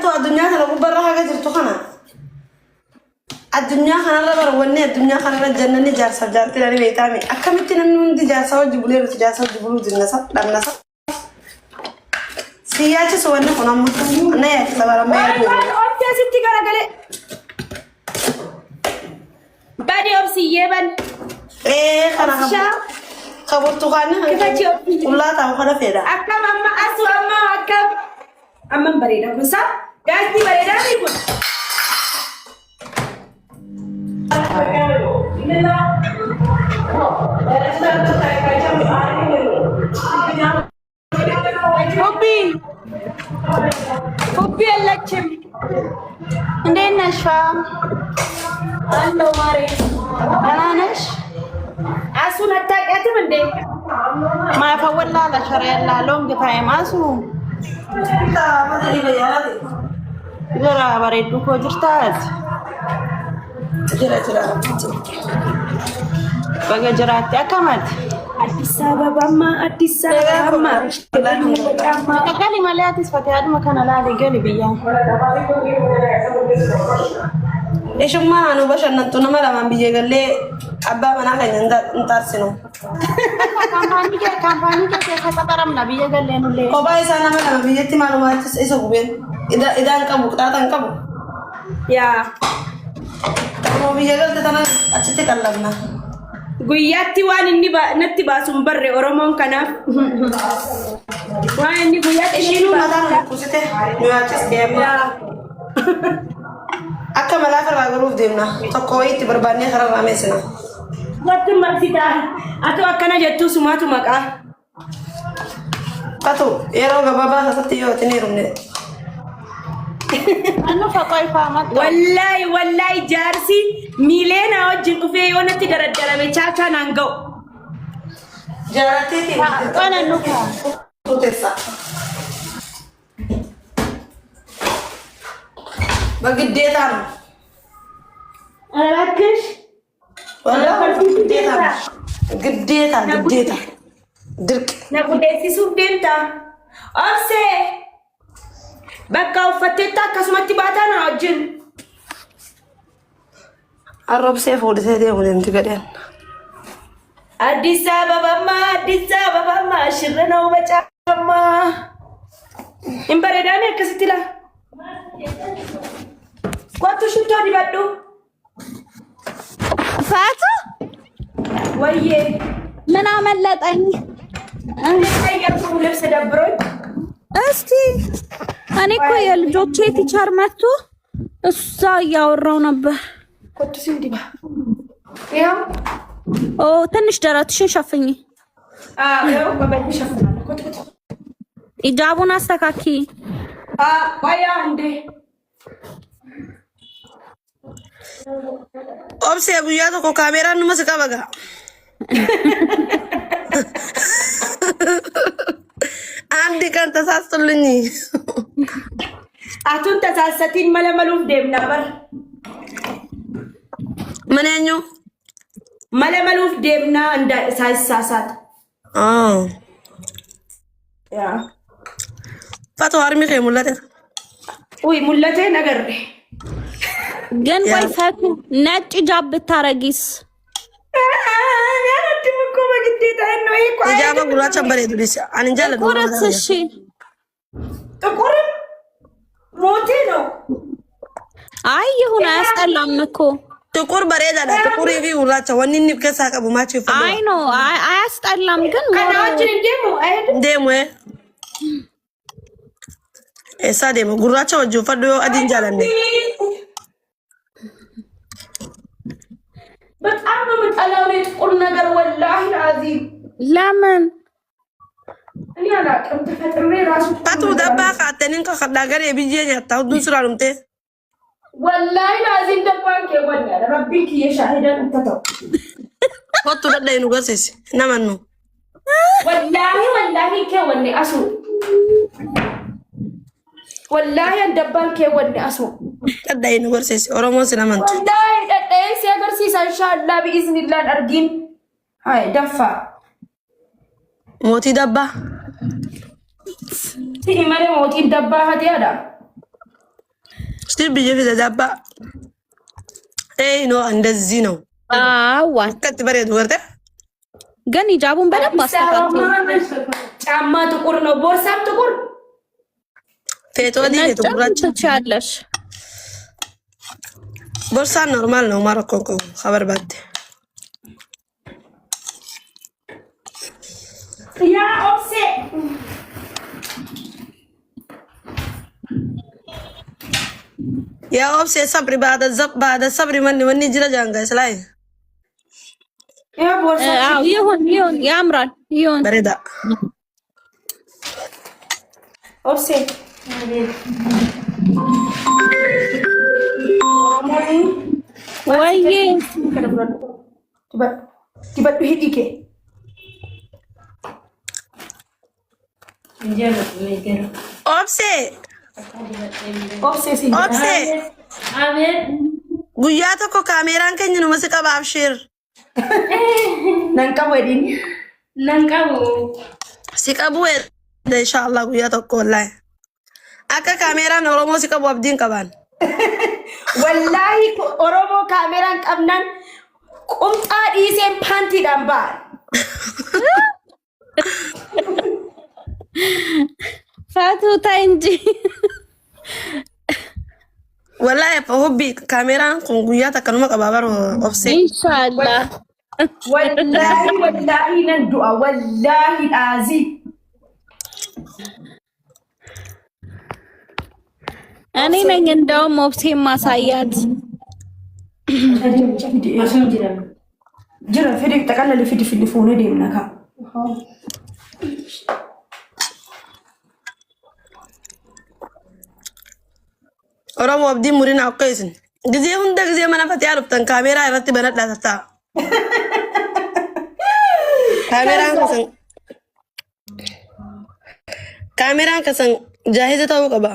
تو الدنيا كنا ببرة حاجة جرتو خنا الدنيا خنا ربر وني الدنيا خنا الجنة نجار سجارتي لاني بيتامي أكملتي نمن دي جالسة وجبلي وتجالسة وجبلو جنسة لمنسة سياجي سوينا خنا مطمئن أنا يا كلا ما يبغى أوكي ستي كنا قلي بدي أبسيه بن إيه خنا خبرتو خنا ولا تاو خنا فيدا أكم أما أسوأ أما أكم أما بريدة مسا قاسي بريدة يكون Hobi اللجم عندنا شام الله ماري أنا نش أسونا تاجت من ده ما فوّل لا شريان لا لون كتايم أسو جرا بريدو كوجرتاز جرا بقى جرات يا كمات أديس أبابا ما قالي ما لا تسفتي هذا مكان لا قالي بيا إيش ما أنا بس أنا تونا ما لما بيجي قال لي أبا ما نحن نتارسينه كامباني كيف ترى من بيجي قال لي نقول كوبا إنسان ما لما بيجي تي معلومات إيش هو بين إذا أنك بكرة أنك بو يا ما بيجي قال تنا أشتى كلامنا guyyaatti waan inni natti baasuun barre oromoon kanaaf waan inni guyyaatti ishiin mataan kusite nuyaachis deemna akka malaa irraa garuuf deemna tokko wayiitti barbaannee karaa raameessina wattu maksitaa atu akkana jettuu sumaatu maqaa qatu yeroo gabaabaa keessatti yoo itti hirumne anu faqoi faamat wallahi jaarsi milena wajjin dhufee yoo natti daraddarame chaachaa naan ga'u jaaratiiti kana nuka tutessa bagiddeetaan alakkish wallahi giddeetaan dirq na gudeessisuuf deemta obsee bakka uffatteetta akkasumatti baataa na wajjin arrobsee fuudhitee deemu deemti gadheen Addis Ababa shirra na ubacama in bareedame akkasitti la kwattu shittoo dibadhu faatu wayye ምን አመለጠኝ አይገርም ልብስ ደብሮኝ እስቲ እኔ እኮ የልጆቼ ቲቸር መጥቶ እሷ እያወራው ነበር ኮቱ ሲንዲባ ያው ኦ ትንሽ ደረትሽን ሸፍኝ ያው በበኝ ሸፍናለሁ ኮቱ ኢጃቡን አስተካኪ ባያ እንዴ ኦብሴ ጉያ tokko kaameeraan numa si qabaga አንድ ቀን ተሳስቶልኝ አቱን ተሳሰቲን መለመሉፍ ደም ነበር ምን ያኛው መለመሉፍ ደምና እንደ ሳይሳሳት ያ ፋቶ አርሚ ከሙላተ ወይ ሙላተ ነገር ግን ቆይ ፈቱ ነጭ ጃብ ብታረጊስ ያረድም እኮ በግዴታ ነው ይቆ ጃባ ጉራቻ በሬ ዱሊስ አንንጃለ ቁርስ እሺ ጥቁር ሞቴ ነው አይ ይሁን አያስጠላም እኮ ጥቁር በሬዳ ዳ ጥቁር ይቪ ጉራቻ ወንኒ ከሳ ቀቡ ማቹ ይፈሉ አይ ነው አያስጠላም ግን ከናችን እንደሙ አይደ ደሙ ኤሳ ደሙ ጉራቻ ወጁ ፈዶ አዲንጃለነ በጣም ነው የምጠላው ጥቁር ነገር ወላሂ አዚም ለምን እኔ አላውቅም ተፈጥሬ ራሱ ፋቱ ደባ ካተንን ከኸዳገር የቢጄን ያታው ዱስራሉምቴ ወላሂ አዚም ደባንከ ወላ ረቢክ የሻሂዳን እንተተው ወጡ ደዳይኑ ገርሰስ ነማኑ ወላሂ ከወኔ አሱ ወላሂ እንደባንከ ወኔ አሱ ደዳይኑ ገርሰስ ኦሮሞ ስለማንቱ ወላሂ ደዳይ ሲያገርሲስ ኢንሻአላህ ቢኢዝኒላህ አርጊን አይ ደፋ ሞቲ ደባ ሲመረ ሞቲ ደባ ሀዲያዳ ስቲል ብዬ ፊት ዳባ ኖ እንደዚህ ነው። አዋ ቀጥ በሬት ወርደ ግን ሂጃቡን በደንብ አስተካክል። ጫማ ጥቁር ነው፣ ቦርሳም ጥቁር። ፌቶዲ ፌቶራችሁ ትችያለሽ። ቦርሳ ኖርማል ነው። ማረኮንኮ خبر ባድ ያ ኦፕሴ يا أوبسي صبري بعد الصبر مني جرى جانجا سلاي ያ ቦርሳ ይሁን ያምራል። ይሁን بريدة ኦፕሴ ወይዬ ዲበዱ ሂዲኬ أوبسي ኦፕሴ ሲ أوبسي guyyaa tokko kaameeraan keenya numa si qaba abshir nanqa wedin si qabu inshallah guyyaa tokko wallahi akka kaameeraan oromoo si qabu abdiin qaban wallahi oromoo kaameraan qabnan qumxaa dhiiseen paantiidhaan ba'an ፋቱታ እንጂ wallahi fa hubbi kaameeraan kun guyyaa takka numa qaba baro obse ኢንሻአላህ wallahi nan du'a wallahi azi እኔ ነኝ እንደውም ኦፕሴን ማሳያት jira fidi taqallali fidi fuune deemna ka oromoo abdiin murina akkaisin gizee hunda gizee mana fatee dhuftan kaameeraa irratti banadhaa tataa kaameeraan kasan jaahiza ta'uu qaba.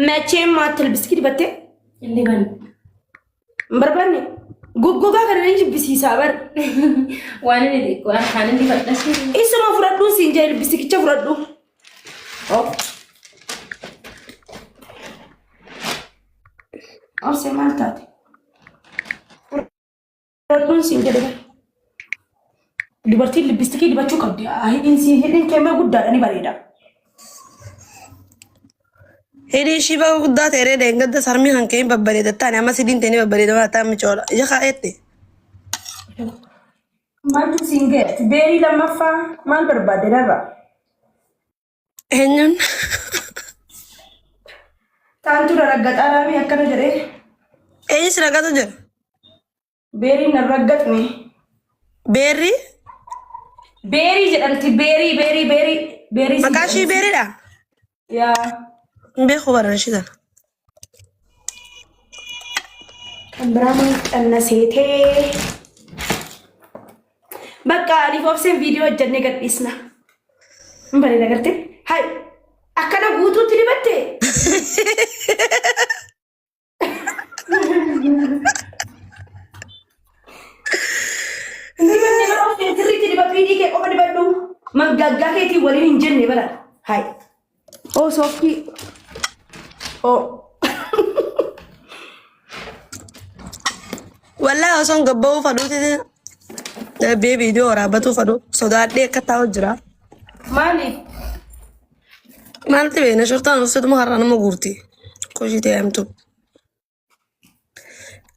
መቼም አትልብስ ኪድ በቴ እንዲባል በርባኔ ጉጉጋ ከረኝ ቢሲሳ በር ዋነ ለዲቆ አካን እንዲፈጠስ ኢስማ ፍረዱ ሲንጀ ልብስ ኪቸ ፍረዱ ኦ አውሴ ማልታት ፍረዱ ሲንጀ ደበ ሊበርቲ ልብስ ኪድ በቹ ቀዲ አይ ኢንሲ ሄድን ከመ ጉዳዳኒ ባሬዳ Hedi shiba guddaa ta'ee deengadda sarmi hankeen babbareeda taane amma sidiin ta'ee babbareeda waan ta'an michoodha. Ija kaa'eette. Maaltu singe beeri lammaffaa maal barbaade darra? Eenyuun? Taantu raggaxaa raamii akkana jedhee. Eenyus raggatu jira? Beeriin na raggaxne. Beerri? Beerii jedhamti beerii. Maqaa ishii beeriidha? Yaa. Beeku barreessitan. Kan biraaman qannaseetee. Bakka adiif obseen viidiyoo hojjannee gadhiisna. Bareeda gartee. Hai akkana guutuutti dibatte. Dibanne bara obseen sirriitti dibatu hidhii kee qofa dibadhu. Maggaggaa keetii waliin hin jenne bara. Hai. Oh Sophie. Oh. Wallahi osoon gabba'uu fadhuuti bee viidiyoo waraabbatuu fadhu sodaadhee akka taa'u jira. Maaliif? Maalti beena shortaan uffituma har'a nama guurti. Koshii ta'e himtu.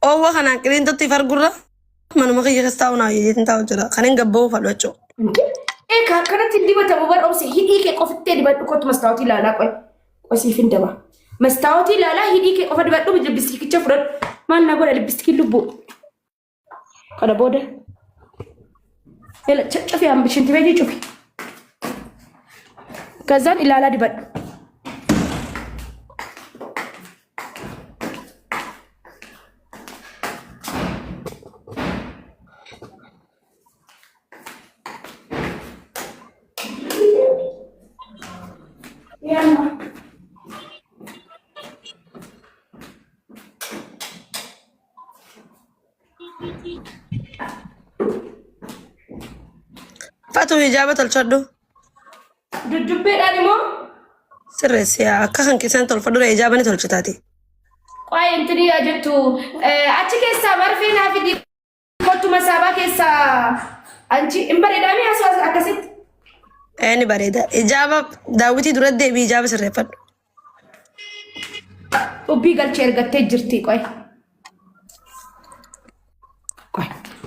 Oowwa kanaan qiliintotti fargurra manuma kiyya keessa taa'u naa yeetiin taa'u jira. Kanneen gabba'uu fadhu jechuudha. Eka kanatti dibatamu bar obse hidhii kee qofattee dibadhu kottu mastaawoti ilaalaa qoisiif hin daba. Mastaawoti ilaalaa hidhii kee qofa dibadhu libbistikicha fudhadhu. Maal na godha libbistikiin lubbuu. Kana booda. Ela cufi ambishinti beekii cufi. Kazaan ilaalaa dibadhu. Fatu hijaaba tolchadhu. jujjubbeedhaan immoo sirreessi akka kan keessan tolfadhu ijaabani tolchitaati. Qoy intini jettu achi keessaa marfee naa fidi kottuma saabaa keessaa anchi hin bareedamee aswaas akkasitti. Ni bareeda. Ijaaba daawwitii duratti deebii ijaaba sirreeffadhu. Ubbii galchee ergattee jirti qoy.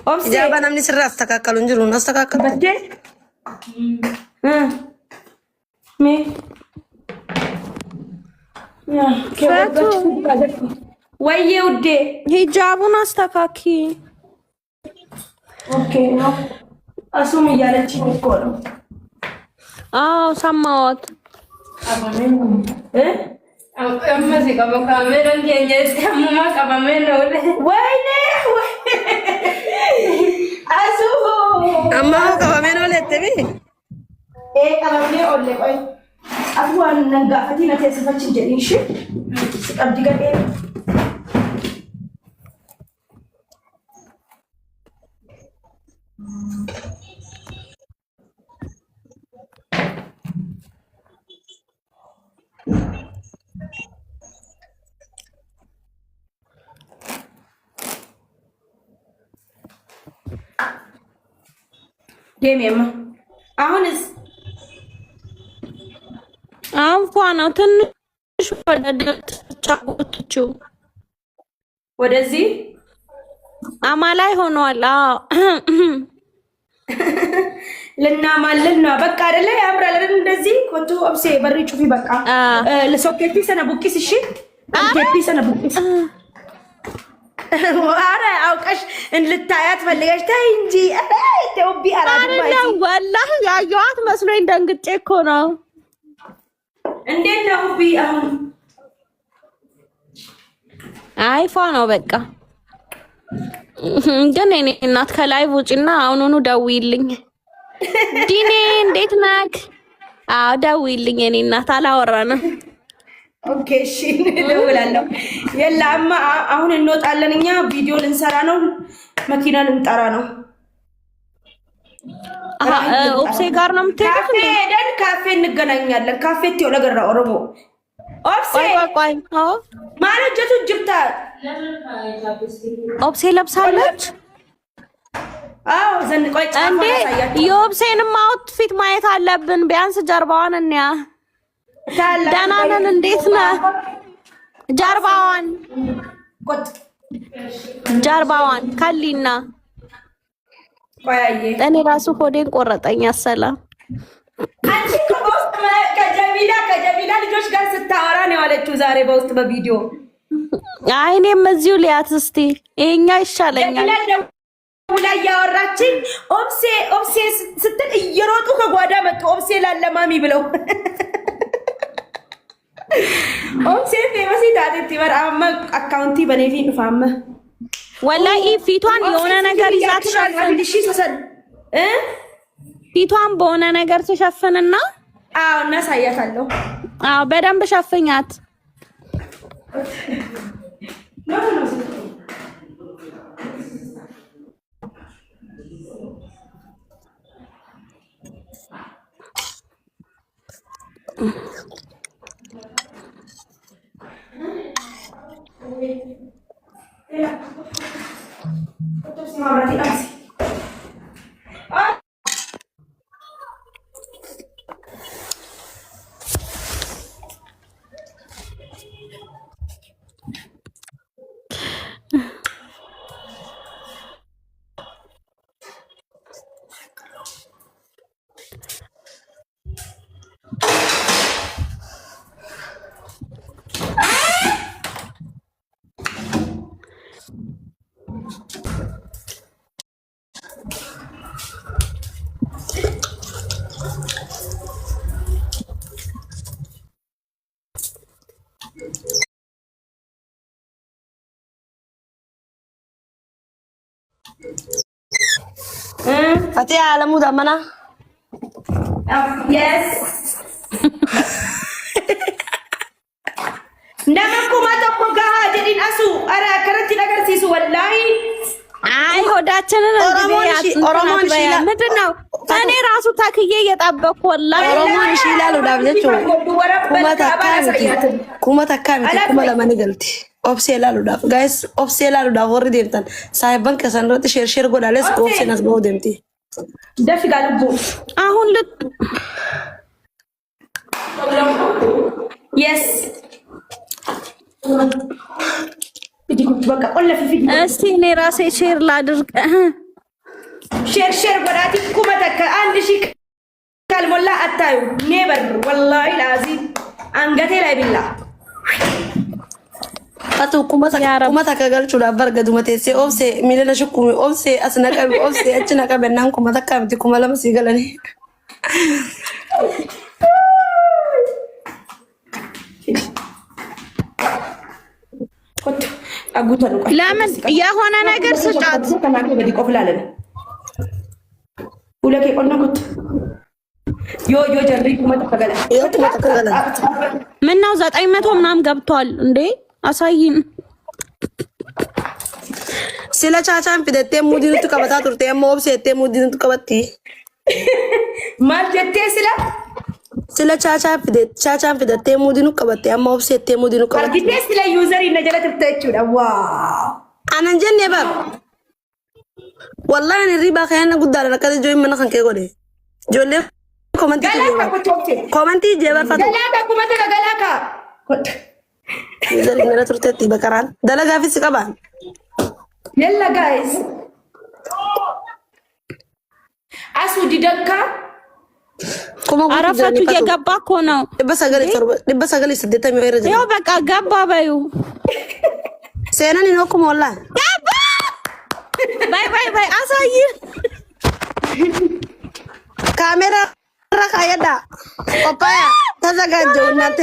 Obsi. Ijaaba namni sirraa astakakkalu hin jiru nas takakkalu. Battee. Me. Ya, wayyee uddee. ሂጃቡን አስተካኪ። ኦኬ ነው። አሱም እያለችኝ እኮ ነው። አዎ ሰማሁት። እምዚህ ካሜራ እንደየስተሙማ ካሜራ ነው። ወይኔ አሱ አማው ካሜራ ነው ለተቢ ካሜራ ኦሌ ቆይ አሁን ነጋፈቲ ነተሰፈች እንጀሪሽ ስቀብዲ ገዴ ጌሜማ አሁንስ አንፏ ነው ትንሽ ወደደቻቁትቹ ወደዚህ አማላይ ሆኗል። አዎ ልናማልን ነው በቃ አይደለ? ያምራል አይደል? እንደዚህ ኮቱ ኦብሴ በሪ ጩፊ በቃ ለሶኬቲ ሰነ ቡቂስ እሺ ሶኬቲ ሰነ ቡቂስ ዋራ አውቀሽ እንልታያት ፈልገሽ ታይ እንጂ ኢትዮጵ አራዱ ማይ ወላሂ ያየዋት መስሎኝ ደንግጬ እኮ ነው። እንዴት ነው ቢ አሁን? አይፋ ነው በቃ። ግን እኔ እናት ከላይ ውጪና አሁኑኑ ደውይልኝ። ዲኔ እንዴት ነክ? አዎ ደውይልኝ እኔ እናት አላወራንም። ኦኬ እሺ ደውላለሁ። የላማ አሁን እንወጣለን እኛ ቪዲዮ ልንሰራ ነው። መኪና ልንጠራ ነው። ኦብሴ ጋር ነው የምትሄዱት? ካፌ ሄደን ካፌ እንገናኛለን። ካፌ ትዮ ነገራ ኦሮሞ ኦብሴ ቆይ አዎ ማለጀቱ ጅብታ ኦብሴ ለብሳለች። አዎ ዘን ቆይ እንዴ የኦብሴንም አውትፊት ማየት አለብን። ቢያንስ ጀርባዋን እንያ ደህና ነን። እንዴት ነህ? ጀርባዋን ከሊና ቆያዬ እኔ ራሱ ሆዴን ቆረጠኝ። ሰላም አንቺ በውስጥ ከጀሚላ ልጆች ጋር ስታወራ ነው ያለችው ዛሬ በውስጥ በቪዲዮ። አይ እኔም እዚሁ ሊያት እስቲ ይሄኛ ይሻለኛል። ሁላ ያወራችኝ ኦብሴ ስትል እየሮጡ ከጓዳ መጡ። ኦብሴ ላለማሚ ብለው ኦብሴ ፌመስ ዳት ይበራማ አካውንቲ በኔፊ ንፋማ ወላሂ ፊቷን የሆነ ነገር ይዛት ሸፈን ፊቷን በሆነ ነገር ተሸፈንና አዎ እናሳያታለሁ። አዎ በደንብ ሸፍኛት። Ati alamu dah mana? Yes. Nama ku mata ku gah jadiin asu. Ara karanti nagar sisu wallahi. አይ ሆዳችንን ኦሮሞን ምንድን ነው እኔ ራሱ ታክዬ እየጠበቅኩ ወላሂ ኦሮሞን እሺ ይላሉ ዳብለቹ ኩመታ ካሚቲ ኩመ ለማን ገልቲ ኦብሴ ይላሉ ዳብ ጋይስ ኦብሴ ይላሉ ዳብ ወሪ ደምታን ሳይባን ከሰንሮት ሼር ጎዳለስ ኦብሴ ናስ ነው ደምቲ ደፍ ጋልቡ አሁን yes በቃ ቆለፍ ፊት እስቲ እኔ ራሴ ሼር ላድርግ ሼር ጎዳቲ ኩመተከ አንድ ሺህ ካልሞላ አታዩ ኔበር ወላሂ ላዚም አንገቴ ላይ ቢላ አቶ ኩመታ ከገልቹ ዳበር ገዱመቴ ኦብሴ ሚለለ ሽኩ ኦብሴ አስነቀ ኦብሴ አጭነቀ በናን ኩመታ ካምቲ ኩመለመ ሲገለኒ ለምን የሆነ ነገር ስጫት ሁለኬ ቆልናኩት ዮ ጀሪ ኩመታ ከገለ ምን ነው 900 ምናምን ገብቷል እንዴ አሳይን ስለ ቻቻን ፊደቴ ሙዲኑት ቀበታ ቱርቴ ሞብሴቴ ሙዲኑት ቀበቲ ማልጀቴ ስለ ቻቻን ፊደቴ ሙዲኑ ቀበቴ ሞብሴቴ ሙዲኑ ቀበቲ አርጊቴ ስለ ዩዘር ይነጀለ ትርተቹ ደዋ አነንጀን የበር والله انا ريبا خيانا قدار انا كده جوي من خنكي غودي جولي كومنتي جيبر فاتو غلاكا كومنتي غلاكا يزل نرا ترتي بكران دلغا في سكبان يلا جايز اسو ديدكا አረፈቱ እየገባ እኮ ነው ልበሰገል ስደታ የሚወረጀ ያው በቃ ገባ በዩ ሴናን ነው ኮሞላ ገባ ባይ አሳይ ካሜራ ረካየዳ ኦፓያ ተዘጋጀው እናንተ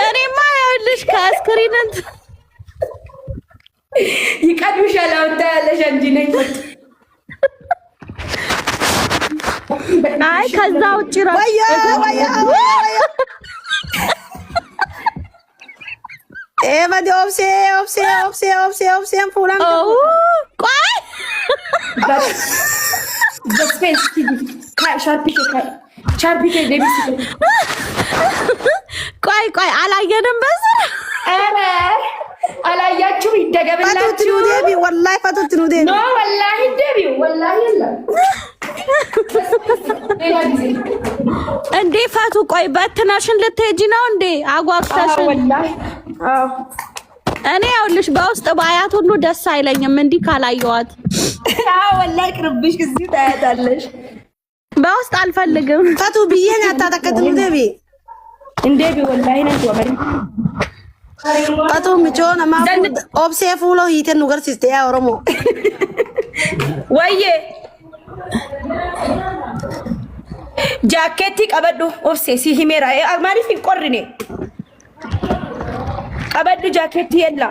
እኔማ ያልሽ ከስክሪንት ይቀድምሻል አውጣ ያለሽ እንጂ ነኝ አይ ከዛ ውጪ ወያ ኤባዲ ኦብሴ ፉላን ቆይ በስፔስ ሻርፒኬ ደቢስ ቆይ አላየንም በዚህ አረ አላያችሁ ይደገበላችሁ ደቢ ወላሂ ፈቱት ነው ደቢ ኖ ወላሂ ደቢ ወላሂ የለም እንዴ ፈቱ ቆይ በትናሽን ልትሄጂ ነው እንዴ አጓግተሽ ወላሂ እኔ ያውልሽ በውስጥ ባያት ሁሉ ደስ አይለኝም እንዲህ ካላየዋት ወላሂ ቅርብሽ እዚህ ታያታለሽ በውስጥ አልፈልግም ፈቱ ቢየኛ አታተከትም ደቢ እንዴ ወላሂ ነው ወመሪ ፈቱ ምቾና ማ ኦብሴ ፉሎ ሂተን ኑገር ሲስቴ ያ ኦሮሞ ወዬ ጃኬቲ ቀበዱ ኦብሴ ሲሂሜራ ማሪፍ ቆርኔ ቀበዱ ጃኬቲ የላ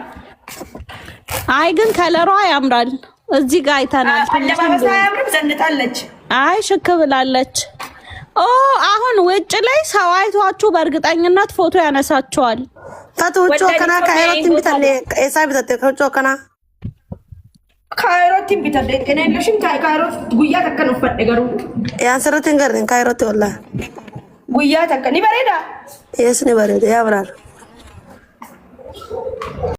አይ ግን ከለሯ ያምራል እዚህ ጋር አይተናል አለባበሷ ያምራል ዘንጣለች አይ ሽክ ብላለች ኦ አሁን ውጭ ላይ ሰው አይቷችሁ በእርግጠኝነት ፎቶ ያነሳቸዋል ታቶቹ ከና ካይሮቲን ቢታለ ኤሳይ ቢታተ ከና ካይሮቲን ቢታለ ከነለሽን ካይሮት ጉያ ተከን ፈደ ገሩ ያንሰረትን ገርን ካይሮት ወላ ጉያ ተከን ይበሬዳ የስኒ በሬዳ ያብራል